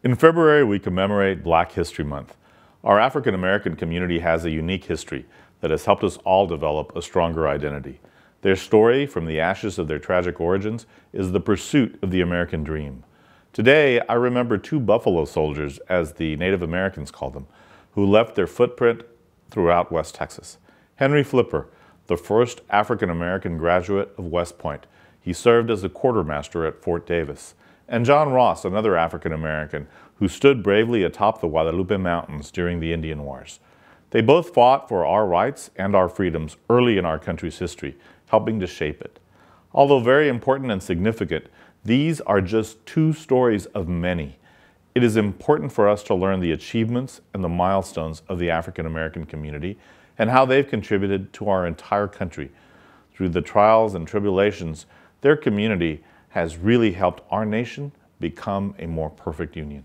In February, we commemorate Black History Month. Our African American community has a unique history that has helped us all develop a stronger identity. Their story, from the ashes of their tragic origins, is the pursuit of the American dream. Today, I remember two Buffalo Soldiers, as the Native Americans called them, who left their footprint throughout West Texas. Henry Flipper, the first African American graduate of West Point. He served as a quartermaster at Fort Davis. And John Ross, another African American, who stood bravely atop the Guadalupe Mountains during the Indian Wars. They both fought for our rights and our freedoms early in our country's history, helping to shape it. Although very important and significant, these are just two stories of many. It is important for us to learn the achievements and the milestones of the African American community and how they've contributed to our entire country. Through the trials and tribulations, their community has really helped our nation become a more perfect union.